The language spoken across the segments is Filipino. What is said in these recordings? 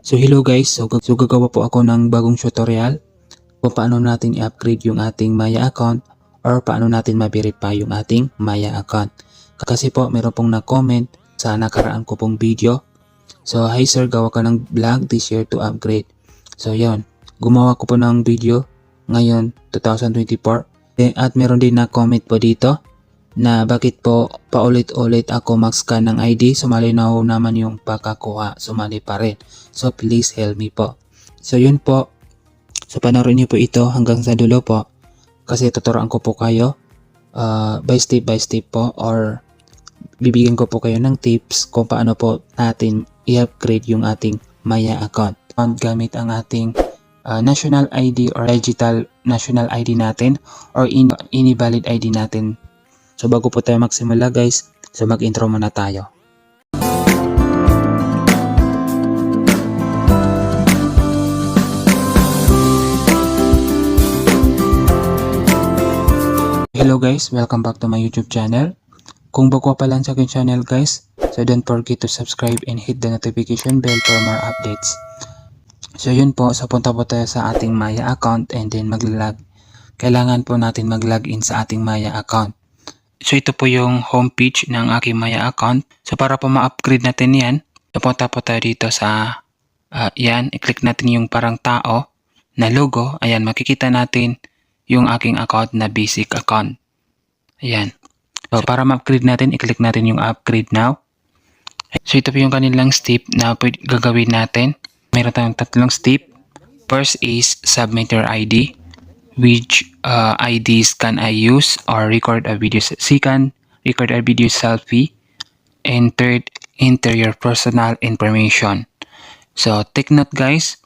So hello guys, so gagawa po ako ng bagong tutorial kung paano natin i-upgrade yung ating Maya account or paano natin ma-verify yung ating Maya account. Kasi po meron pong na-comment sa nakaraan ko pong video. So hi sir, gawa ka ng vlog this year to upgrade. So yon, gumawa ko po ng video ngayon 2024 at meron din na-comment po dito na bakit po paulit-ulit ako mag-scan ng ID, sumalinaw naman yung pagkakuha, sumali pa rin. So please help me po. So yun po, so panoorin niyo po ito hanggang sa dulo po kasi tuturuan ko po kayo by step po, or bibigyan ko po kayo ng tips kung paano po natin i-upgrade yung ating Maya account gamit ang ating national ID or digital national ID natin or invalid ID natin. So bago po tayo magsimula guys, so mag-intro muna tayo. Hello guys, welcome back to my YouTube channel. Kung bago pa lang sa aking channel guys, so don't forget to subscribe and hit the notification bell for more updates. So yun po, so punta po tayo sa ating Maya account and then mag-log. Kailangan po natin mag-login sa ating Maya account. So ito po yung homepage ng aking Maya account. So para po ma-upgrade natin yan, so punta po tayo dito sa yan, i-click natin yung parang tao na logo. Ayan, makikita natin yung aking account na basic account. Ayan. So para ma-upgrade natin, i-click natin yung upgrade now. So ito po yung kanilang step na gagawin natin. Meron tayong tatlong step. First is submit your ID. Which IDs can I use or record a video? Second, record a video selfie. And third, enter your personal information. So take note guys,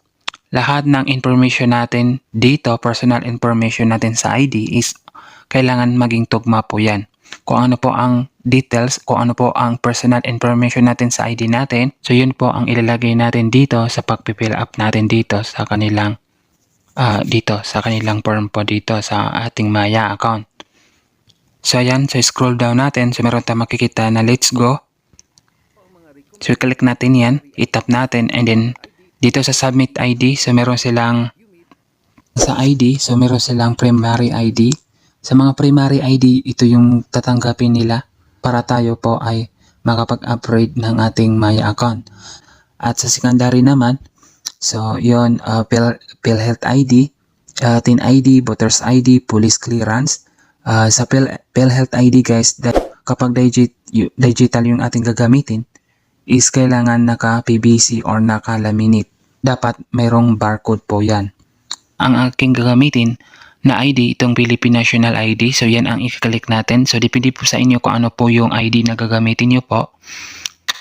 lahat ng information natin dito, personal information natin sa ID is kailangan maging tugma po yan. Kung ano po ang details, kung ano po ang personal information natin sa ID natin, so yun po ang ilalagay natin dito sa pag-fill up natin dito sa kanilang form po dito sa ating Maya account. So ayan, so scroll down natin, so meron tayong makikita na let's go. So click natin yan, itap natin, and then dito sa submit ID, so meron silang sa ID, so meron silang primary ID. Sa mga primary ID, ito yung tatanggapin nila para tayo po ay makapag-upgrade ng ating Maya account. At sa secondary naman, so yun, PhilHealth ID, Teen ID, Voters ID, Police Clearance. Sa PhilHealth ID guys, kapag digital yung ating gagamitin, is kailangan naka-PVC or naka-laminate. Dapat mayroong barcode po yan. Ang aking gagamitin na ID, itong Philippine National ID, so yan ang i-click natin. So depende po sa inyo kung ano po yung ID na gagamitin nyo po.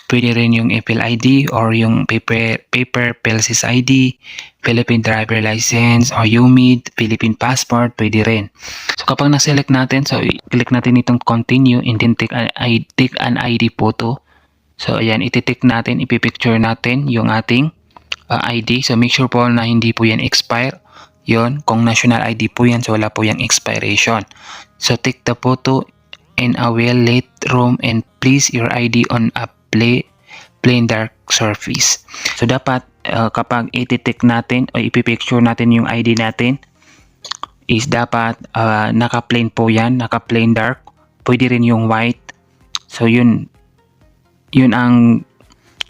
Pwede rin yung Apple ID or yung paper PhilSys ID, Philippine Driver License or UMID, Philippine Passport, pwede rin. So kapag na-select natin, so i-click natin itong continue and then take an ID photo. So ayan, iti-tick natin, ipipicture natin yung ating ID. So make sure po na hindi po yan expire. Yon, kung national ID po yan, so wala po yung expiration. So take the photo in a well-lit room and place your ID on a plain dark surface. So dapat kapag iti-tick natin o ipipicture natin yung ID natin, is dapat naka-plain po yan, naka-plain dark. Pwede rin yung white. So yun ang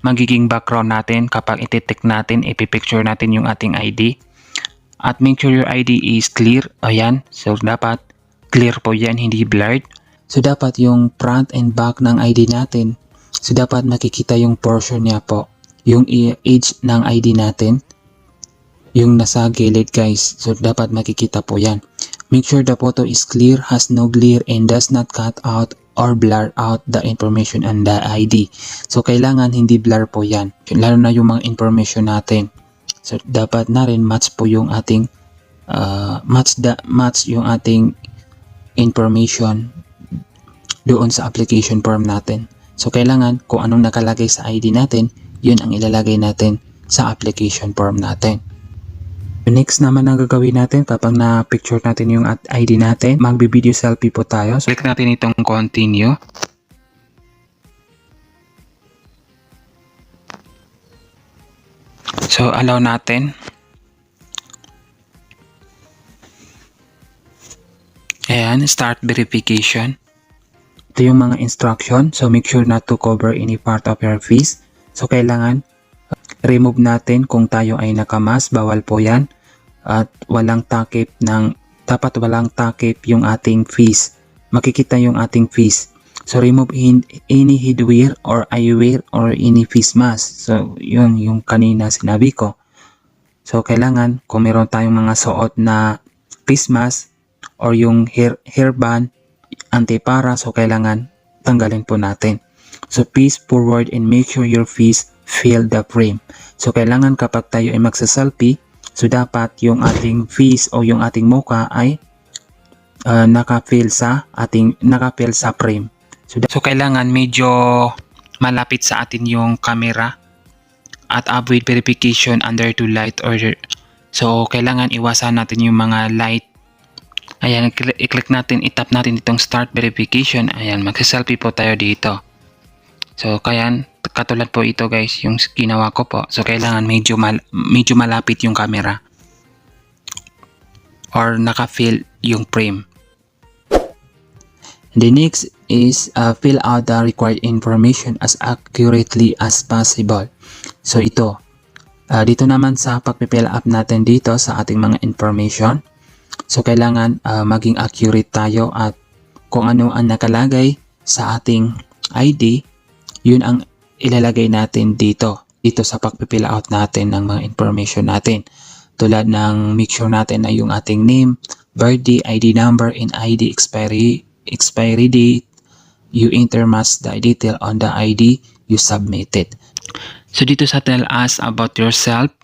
magiging background natin kapag iti-tick natin, ipipicture natin yung ating ID. At make sure your ID is clear. Ayan, so dapat clear po yan, hindi blurred. So dapat yung front and back ng ID natin, so dapat makikita yung portion niya po, yung age ng ID natin, yung nasa gilid guys, so dapat makikita po yan. Make sure the photo is clear, has no glare, and does not cut out or blur out the information on the ID. So kailangan hindi blur po yan, lalo na yung mga information natin. So dapat na rin match po yung ating match yung ating information doon sa application form natin. So kailangan kung anong nakalagay sa ID natin, yun ang ilalagay natin sa application form natin. Next naman ang gagawin natin kapag na-picture natin yung ID natin, magbi-video selfie po tayo. So click natin itong continue. So So, allow natin. Ayan, start verification. Ito yung mga instruction. So, make sure not to cover any part of your face. So, kailangan remove natin kung tayo ay nakamas. Bawal po yan. At dapat walang takip yung ating face. Makikita yung ating face. So, remove any headwear or eyewear or any face mask. So, yun yung kanina sinabi ko. So, kailangan kung meron tayong mga suot na face mask or yung hairband, antipara, so kailangan tanggalin po natin. So, face forward and make sure your face fill the frame. So, kailangan kapag tayo ay magsaselfie, so dapat yung ating face o yung ating mukha ay naka-fill sa frame. So, kailangan medyo malapit sa atin yung camera at avoid verification under to light order. So, kailangan iwasan natin yung mga light. Ayan, i-click natin, itap natin itong start verification. Ayan, magsa-selfie po tayo dito. So, kaya katulad po ito guys, yung ginawa ko po. So, kailangan medyo malapit yung camera or naka-fill yung frame. The next is fill out the required information as accurately as possible. So ito, dito naman sa pag-fill up natin dito sa ating mga information. So kailangan maging accurate tayo at kung ano ang nakalagay sa ating ID, yun ang ilalagay natin dito sa pag-fill out natin ng mga information natin. Tulad ng make sure natin na yung ating name, birthday, ID number, and ID expiry date, you enter must the detail on the ID you submitted. So dito sa tell us about yourself.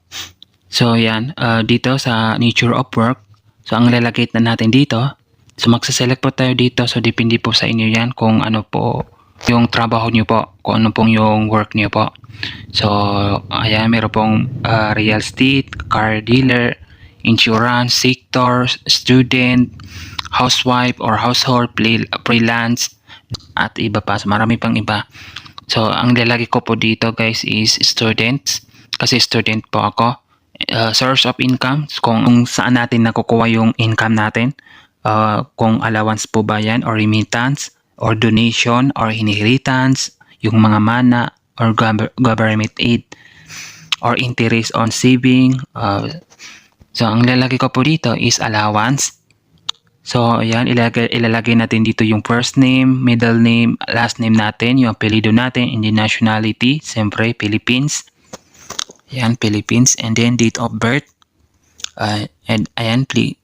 So yan, dito sa nature of work. So ang lalagay na natin dito. So magsaselect po tayo dito. So depende po sa inyo yan kung ano po yung trabaho nyo po. Kung ano pong yung work nyo po. So ayan, meron pong real estate, car dealer, insurance, sector, student, housewife or household, freelance, at iba pa. So, marami pang iba. So, ang lalagay ko po dito guys is students. Kasi student po ako. Source of income, kung saan natin nakukuha yung income natin. Kung allowance po ba yan or remittance or donation or inheritance, yung mga mana or government aid or interest on saving. So, ang lalagay ko po dito is allowance. So, ayan, ilalagay natin dito yung first name, middle name, last name natin, yung apelyido natin, and then nationality, siyempre, Philippines. Ayan, Philippines, and then date of birth. And ayan, place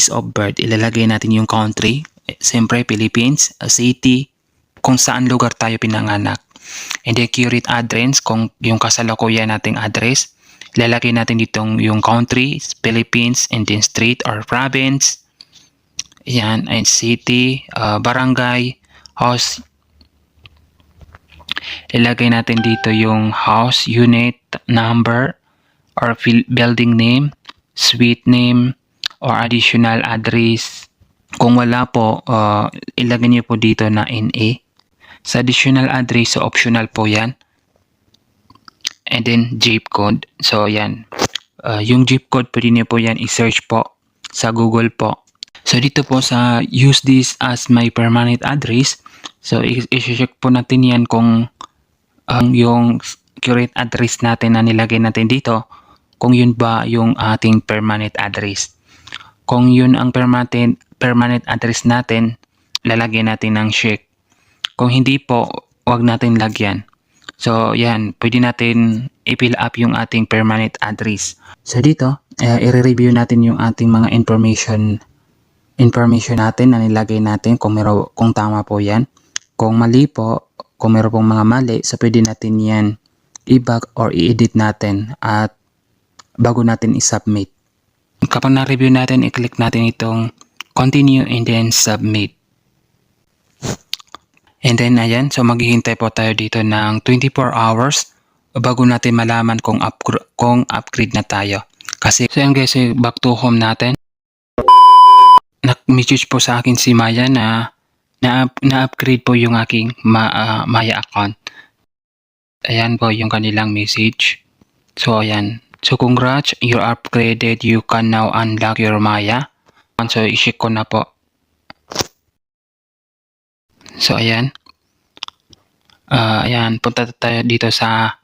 of birth, ilalagay natin yung country, siyempre, Philippines, city, kung saan lugar tayo pinanganak. And then current address, kung yung kasalukuyan nating address, ilalagay natin ditong yung country, Philippines, and then state or province. Ayan, and city, barangay, house. Ilalagay natin dito yung house, unit, number, or building name, suite name, or additional address. Kung wala po, ilagay niyo po dito na NA. Sa additional address, so optional po yan. And then zip code. So yan. Yung zip code pwede niyo po yan i-search po sa Google po. So dito po sa use this as my permanent address. So i-check po natin yan kung yung current address natin na nilagay natin dito, kung yun ba yung ating permanent address. Kung yun ang permanent address natin, lalagyan natin ng check. Kung hindi po, wag natin lagyan. So, yan. Pwede natin i-fill up yung ating permanent address. So, dito, i-review natin yung ating mga information natin na nilagay natin kung tama po yan. Kung mali po, kung meron pong mga mali, so pwede natin yan i-back or i-edit natin at bago natin i-submit. Kapag na-review natin, i-click natin itong continue and then submit. And then ayan, so maghihintay po tayo dito ng 24 hours bago natin malaman kung upgrade na tayo. Kasi so yan guys, back to home natin. Nag-message po sa akin si Maya na na-upgrade po yung aking Maya account. ayan po yung kanilang message. So ayan. So congrats, you're upgraded. You can now unlock your Maya. So i-check ko na po. So ayan. Ayan, punta tayo dito sa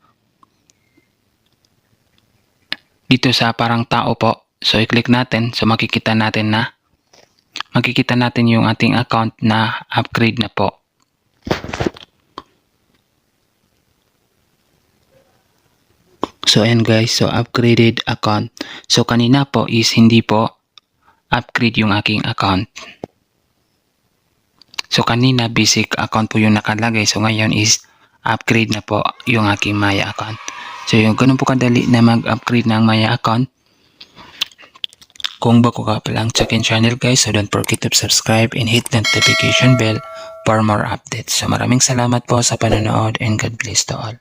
parang tao po. So i-click natin. So makikita natin yung ating account na upgrade na po. So ayan guys, so upgraded account. So kanina po is hindi po upgrade yung aking account. So kanina basic account po yung nakalagay. So ngayon is upgrade na po yung aking Maya account. So yung ganun po kadali na mag-upgrade ng Maya account. Kung bago ka pa lang sa akin channel guys, so don't forget to subscribe and hit the notification bell for more updates. So maraming salamat po sa panonood and God bless to all.